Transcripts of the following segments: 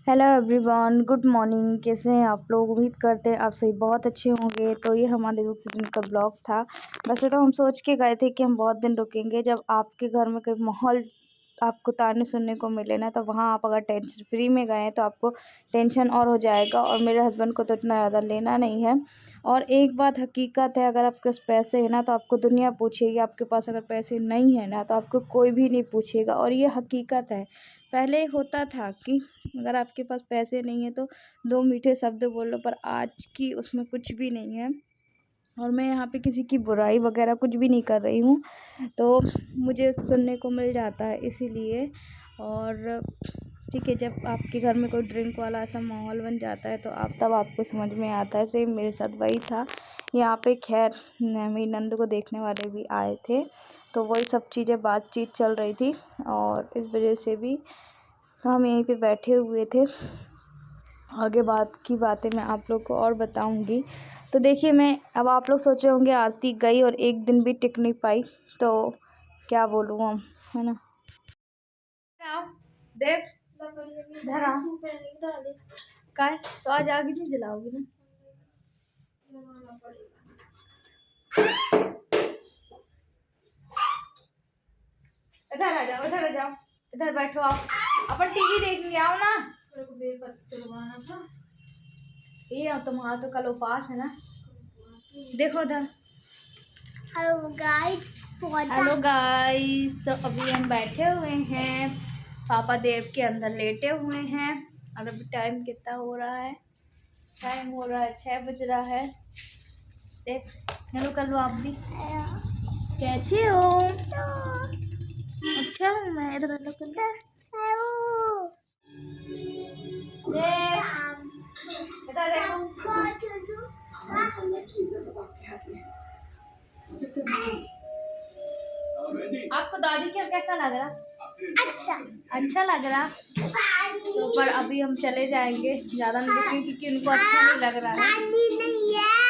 Hello everyone, good morning. कैसे हैं आप लोग? उम्मीद करते हैं आप सही बहुत अच्छे होंगे। तो ये हमारे दूसरे दिन का ब्लॉग था। वैसे तो हम सोच के गए थे कि हम बहुत दिन रुकेंगे। जब आपके घर में कोई माहौल आपको ताने सुनने को मिले ना, तो वहाँ आप अगर टेंशन फ्री में गए तो आपको टेंशन और हो जाएगा। और मेरे हस्बैंड को तो इतना ज़्यादा लेना नहीं है। और एक बात हकीकत है, अगर आपके पास पैसे हैं ना तो आपको दुनिया पूछेगी। आपके पास अगर पैसे नहीं है ना तो आपको कोई भी नहीं पूछेगा। और ये हकीकत है। पहले होता था कि अगर आपके पास पैसे नहीं है तो दो मीठे शब्द बोल लो, पर आज की उसमें कुछ भी नहीं है। और मैं यहाँ पे किसी की बुराई वगैरह कुछ भी नहीं कर रही हूँ, तो मुझे सुनने को मिल जाता है इसीलिए। और ठीक है, जब आपके घर में कोई ड्रिंक वाला ऐसा माहौल बन जाता है तो तब आपको समझ में आता है। सेम मेरे साथ वही था। यहाँ पे खैर मेरी नंद को देखने वाले भी आए थे, तो वही सब चीज़ें बातचीत चल रही थी। और इस वजह से भी तो हम यहीं पे बैठे हुए थे। आगे बात की बातें मैं आप लोग को और बताऊंगी। तो देखिए, मैं अब आप लोग सोच रहे होंगे आरती गई और एक दिन भी टिक नहीं पाई, तो क्या बोलूँ हम, है ना। देव धरा का है, तो आज आगे नहीं जलाओगी ना। इधर आ जाओ, इधर आ जाओ, इधर बैठो। आप अपन टीवी देखेंगे, आओ ना। ये तुम्हारा तो कल उपास है ना। देखो उधर। हेलो गाइस, तो अभी हम बैठे हुए हैं, पापा देव के अंदर लेटे हुए हैं। और अभी टाइम कितना हो रहा है? टाइम हो रहा है 6 बज रहा है। देव हेलो कर लो आप भी। कैसे हो? अच्छा मैं इधर हेलो कर लो। इधर आपको दादी क्या कैसा लग रहा? अच्छा लग रहा। तो पर अभी हम चले जाएंगे, ज़्यादा नहीं रुकेंगे क्योंकि उनको अच्छा नहीं लग रहा है।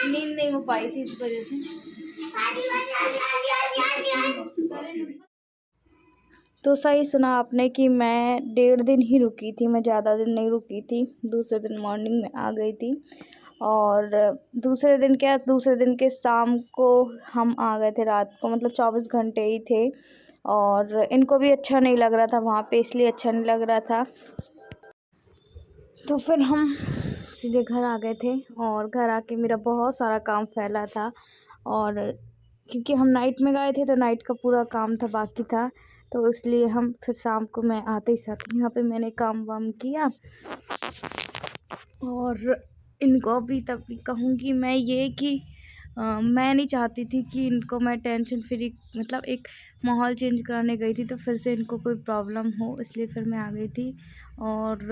नींद नहीं हो पाई थी इस वजह से। तो सही सुना आपने कि मैं 1.5 दिन ही रुकी थी, मैं ज़्यादा दिन नहीं रुकी थी। दूसरे दिन मॉर्निंग में आ गई थी। और दूसरे दिन क्या, दूसरे दिन के शाम को हम आ गए थे रात को, मतलब 24 घंटे ही थे। और इनको भी अच्छा नहीं लग रहा था वहाँ पे, इसलिए अच्छा नहीं लग रहा था। तो फिर हम सीधे घर आ गए थे। और घर आके मेरा बहुत सारा काम फैला था। और क्योंकि हम नाइट में गए थे तो नाइट का पूरा काम था, बाकी था। तो इसलिए हम फिर शाम को मैं आते ही साथ यहाँ पे मैंने काम वाम किया। और इनको अभी तब भी कहूँगी मैं ये कि मैं नहीं चाहती थी कि इनको मैं टेंशन फ्री, मतलब एक माहौल चेंज कराने गई थी तो फिर से इनको कोई प्रॉब्लम हो, इसलिए फिर मैं आ गई थी। और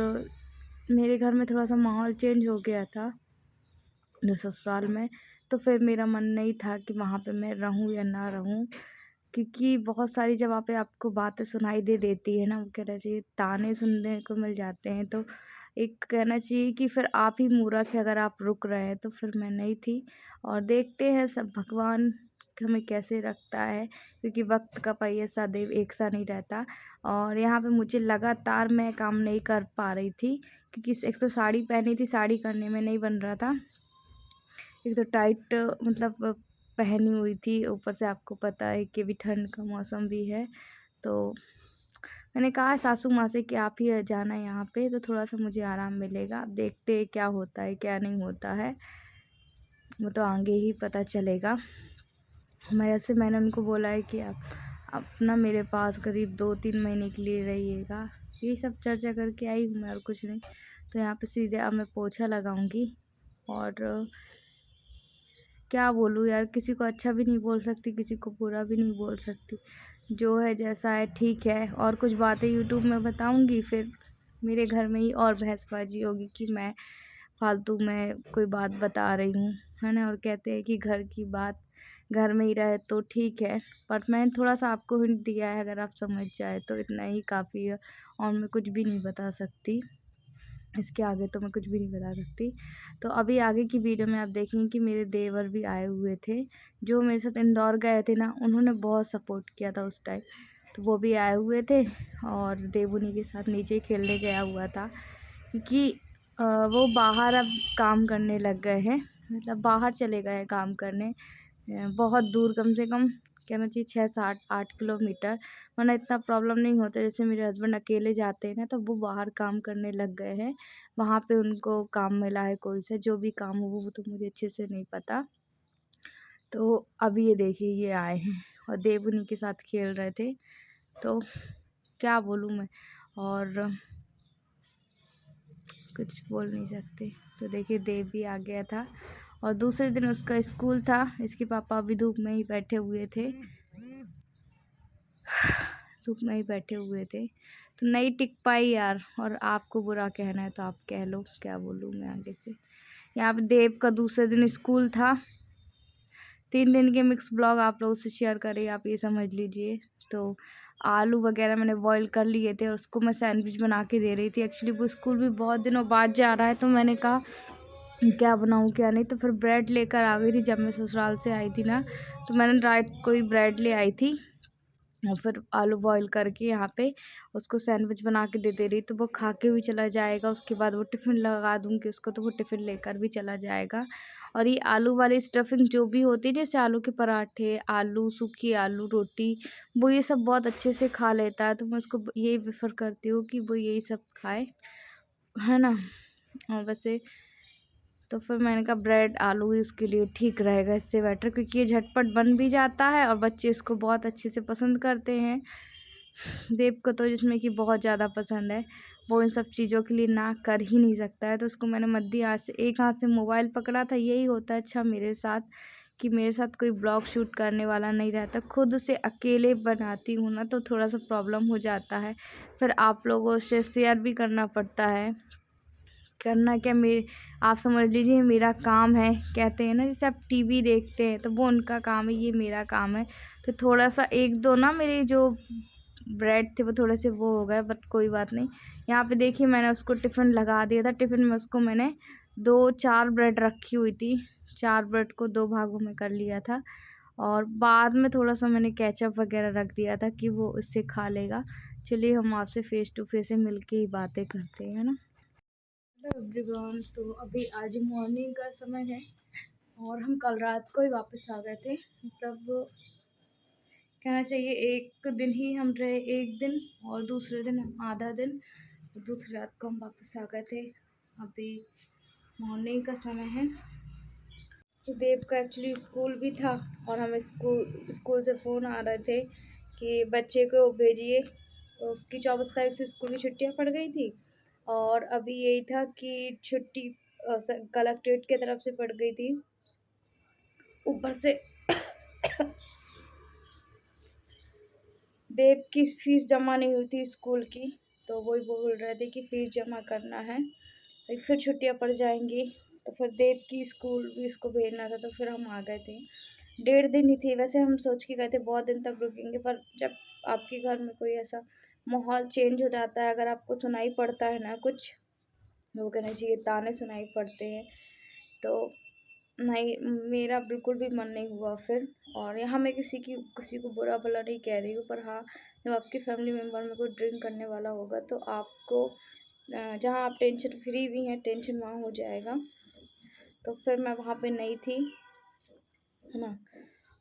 मेरे घर में थोड़ा सा माहौल चेंज हो गया था ससुराल में, तो फिर मेरा मन नहीं था कि वहाँ पे मैं रहूँ या ना रहूँ। क्योंकि बहुत सारी जब वहाँ पे आपको बातें सुनाई दे देती है ना, वो कहना चाहिए ताने सुनने को मिल जाते हैं, तो एक कहना चाहिए कि फिर आप ही मूर्ख है अगर आप रुक रहे हैं। तो फिर मैं नहीं थी। और देखते हैं सब भगवान हमें कैसे रखता है, क्योंकि वक्त का पहिया सदैव एक सा नहीं रहता। और यहाँ पे मुझे लगातार मैं काम नहीं कर पा रही थी, क्योंकि एक तो साड़ी पहनी थी, साड़ी करने में नहीं बन रहा था। एक तो टाइट मतलब पहनी हुई थी, ऊपर से आपको पता है कि अभी ठंड का मौसम भी है। तो मैंने कहा सासू माँ से कि आप ही जाना यहाँ पे, तो थोड़ा सा मुझे आराम मिलेगा। अब देखते हैं क्या होता है क्या नहीं होता है, वो तो आगे ही पता चलेगा। मैंने उनको बोला है कि आप अपना मेरे पास करीब 2-3 महीने के लिए रहिएगा। यही सब चर्चा करके आई हूँ मैं, और कुछ नहीं। तो यहाँ पे सीधे अब मैं पोछा लगाऊंगी। और क्या बोलूँ यार, किसी को अच्छा भी नहीं बोल सकती, किसी को बुरा भी नहीं बोल सकती। जो है जैसा है ठीक है। और कुछ बातें यूट्यूब में बताऊंगी, फिर मेरे घर में ही और बहसबाजी होगी कि मैं फालतू में कोई बात बता रही हूँ, है ना। और कहते हैं कि घर की बात घर में ही रहे तो ठीक है। पर मैंने थोड़ा सा आपको हिंट दिया है, अगर आप समझ जाए तो इतना ही काफ़ी है। और मैं कुछ भी नहीं बता सकती, इसके आगे तो मैं कुछ भी नहीं बता सकती। तो अभी आगे की वीडियो में आप देखेंगे कि मेरे देवर भी आए हुए थे, जो मेरे साथ इंदौर गए थे ना, उन्होंने बहुत सपोर्ट किया था उस टाइम। तो वो भी आए हुए थे, और देवुनी के साथ नीचे खेलने गया हुआ था, क्योंकि वो बाहर अब काम करने लग गए हैं, मतलब बाहर चले गए हैं काम करने। बहुत दूर, कम से कम कहना चाहिए 6-7-8 किलोमीटर, वरना इतना प्रॉब्लम नहीं होता। जैसे मेरे हस्बैंड अकेले जाते हैं ना, तो वो बाहर काम करने लग गए हैं। वहाँ पे उनको काम मिला है कोई सा, जो भी काम हो वो तो मुझे अच्छे से नहीं पता। तो अभी ये देखिए ये आए हैं और देव उन्हीं के साथ खेल रहे थे। तो क्या बोलूँ मैं, और कुछ बोल नहीं सकते। तो देखिए देव भी आ गया था और दूसरे दिन उसका स्कूल था। इसके पापा अभी धूप में ही बैठे हुए थे, धूप में ही बैठे हुए थे, तो नहीं टिक पाई यार। और आपको बुरा कहना है तो आप कह लो, क्या बोलूँ मैं आगे से। यहाँ पे देव का दूसरे दिन स्कूल था। 3 दिन के मिक्स ब्लॉग आप लोगों से शेयर करें, आप ये समझ लीजिए। तो आलू वगैरह मैंने बॉईल कर लिए थे और उसको मैं सैंडविच बना के दे रही थी। एक्चुअली वो स्कूल भी बहुत दिनों बाद जा रहा है, तो मैंने कहा क्या बनाऊँ क्या नहीं। तो फिर ब्रेड लेकर आ गई थी जब मैं ससुराल से आई थी ना, तो मैंने रात को ही ब्रेड ले आई थी और फिर आलू बॉईल करके यहाँ पे उसको सैंडविच बना के दे रही। तो वो खा के भी चला जाएगा, उसके बाद वो टिफ़िन लगा दूँगी उसको, तो वो टिफ़िन लेकर भी चला जाएगा। और ये आलू वाली स्टफिंग जो भी होती है, जैसे आलू के पराठे, आलू, सूखी आलू रोटी, वो ये सब बहुत अच्छे से खा लेता है। तो मैं उसको यही प्रेफ़र करती हूँ कि वो यही सब खाए, है ना। और वैसे तो फिर मैंने कहा ब्रेड आलू ही इसके लिए ठीक रहेगा, इससे बेटर, क्योंकि ये झटपट बन भी जाता है और बच्चे इसको बहुत अच्छे से पसंद करते हैं। देव को तो जिसमें कि बहुत ज़्यादा पसंद है, वो इन सब चीज़ों के लिए ना कर ही नहीं सकता है। तो उसको मैंने मध्य हाथ से, एक हाथ से मोबाइल पकड़ा था। यही होता है अच्छा मेरे साथ, कि मेरे साथ कोई ब्लॉग शूट करने वाला नहीं रहता। खुद से अकेले बनाती हूँ ना, तो थोड़ा सा प्रॉब्लम हो जाता है। फिर आप लोगों से शेयर भी करना पड़ता है। करना क्या, मेरे आप समझ लीजिए मेरा काम है। कहते हैं ना जैसे आप टीवी देखते हैं, तो वो उनका काम है, ये मेरा काम है। तो थोड़ा सा 1-2 ना मेरे जो ब्रेड थे वो थोड़े से वो हो गए, बट कोई बात नहीं। यहाँ पे देखिए मैंने उसको टिफ़िन लगा दिया था। टिफ़िन में उसको मैंने 2-4 ब्रेड रखी हुई थी, 4 ब्रेड को 2 भागों में कर लिया था और बाद में थोड़ा सा मैंने केचप वगैरह रख दिया था कि वो इससे खा लेगा। चलिए हम आपसे फ़ेस टू फ़ेस ही मिल के ही बातें करते हैं, है ना। हेलो एवरीवन, तो अभी आज मॉर्निंग का समय है और हम कल रात को ही वापस आ गए थे। मतलब कहना चाहिए एक दिन ही हम रहे, एक दिन, और दूसरे दिन आधा दिन, और दूसरी रात को हम वापस आ गए थे। अभी मॉर्निंग का समय है। तो देव का एक्चुअली स्कूल भी था और हमें स्कूल से फ़ोन आ रहे थे कि बच्चे को भेजिए। तो उसकी 24 तारीख से स्कूल की छुट्टियाँ पड़ गई थी और अभी यही था कि छुट्टी कलेक्ट्रेट की तरफ से पड़ गई थी। ऊपर से देव की फ़ीस जमा नहीं हुई थी स्कूल की, तो वही बोल रहे थे कि फ़ीस जमा करना है, फिर छुट्टियाँ पड़ जाएंगी। तो फिर देव की स्कूल भी इसको भेजना था, तो फिर हम आ गए थे। 1.5 दिन ही थी। वैसे हम सोच के गए थे बहुत दिन तक रुकेंगे, पर जब आपके घर में कोई ऐसा माहौल चेंज हो जाता है, अगर आपको सुनाई पड़ता है ना कुछ, वो कहना चाहिए ताने सुनाई पड़ते हैं, तो नहीं, मेरा बिल्कुल भी मन नहीं हुआ फिर। और यहाँ मैं किसी को बुरा भला नहीं कह रही हूँ, पर हाँ, जब आपके फैमिली मेम्बर में कोई ड्रिंक करने वाला होगा, तो आपको जहाँ आप टेंशन फ्री भी हैं, टेंशन वहाँ हो जाएगा। तो फिर मैं वहाँ पे नहीं थी, है ना,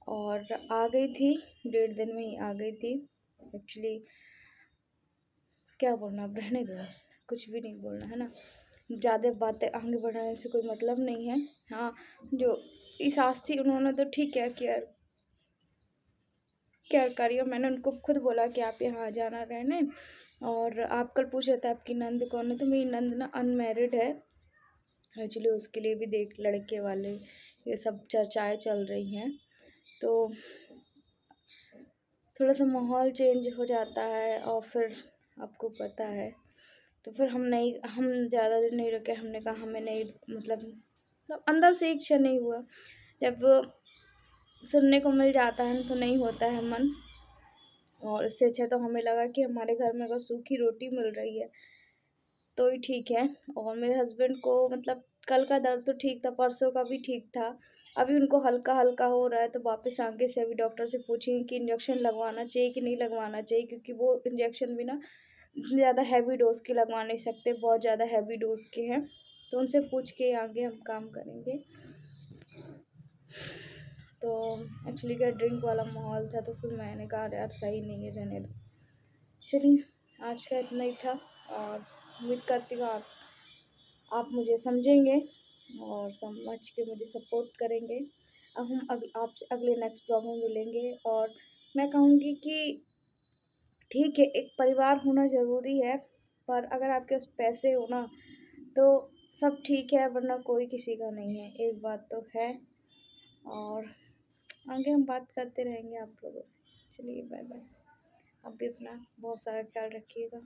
और आ गई थी, 1.5 दिन में ही आ गई थी। एक्चुअली क्या बोलना, अब रहने दो, कुछ भी नहीं बोलना, है ना। ज़्यादा बातें आगे बढ़ाने से कोई मतलब नहीं है। हाँ, जो इस थी उन्होंने तो ठीक है केयर करी, और मैंने उनको खुद बोला कि आप यहाँ आ जाना रहने। और आप कल पूछ रहे थे आपकी नंद कौन है, तो मेरी नंद ना अनमैरिड है। एक्चुअली उसके लिए भी देख लड़के वाले ये सब चर्चाएं चल रही हैं, तो थोड़ा सा माहौल चेंज हो जाता है और फिर आपको पता है। तो फिर हम ज़्यादा दिन नहीं रुके। हमने कहा हमें नहीं, मतलब अंदर से इच्छा नहीं हुआ। जब सुनने को मिल जाता है तो नहीं होता है मन, और इससे अच्छा तो हमें लगा कि हमारे घर में अगर सूखी रोटी मिल रही है तो ही ठीक है। और मेरे हस्बैंड को मतलब कल का दर्द तो ठीक था, परसों का भी ठीक था, अभी उनको हल्का हल्का हो रहा है। तो वापस आगे से अभी डॉक्टर से पूछेंगे कि इंजेक्शन लगवाना चाहिए कि नहीं लगवाना चाहिए, क्योंकि वो इंजेक्शन भी ना ज़्यादा हैवी डोज़ के लगवा नहीं सकते, बहुत ज़्यादा हैवी डोज़ के हैं, तो उनसे पूछ के आगे हम काम करेंगे। तो एक्चुअली क्या ड्रिंक वाला माहौल था, तो फिर मैंने कहा यार सही नहीं है, रहने दो। चलिए आज का इतना ही था और उम्मीद करती हूँ आप मुझे समझेंगे और समझ के मुझे सपोर्ट करेंगे। अब हम आपसे अगले नेक्स्ट ब्लॉग में मिलेंगे और मैं कहूँगी कि ठीक है, एक परिवार होना ज़रूरी है, पर अगर आपके पास पैसे हो ना तो सब ठीक है, वरना कोई किसी का नहीं है, एक बात तो है। और आगे हम बात करते रहेंगे आप लोगों से। चलिए बाय बाय। आप भी अपना बहुत सारा ख्याल रखिएगा।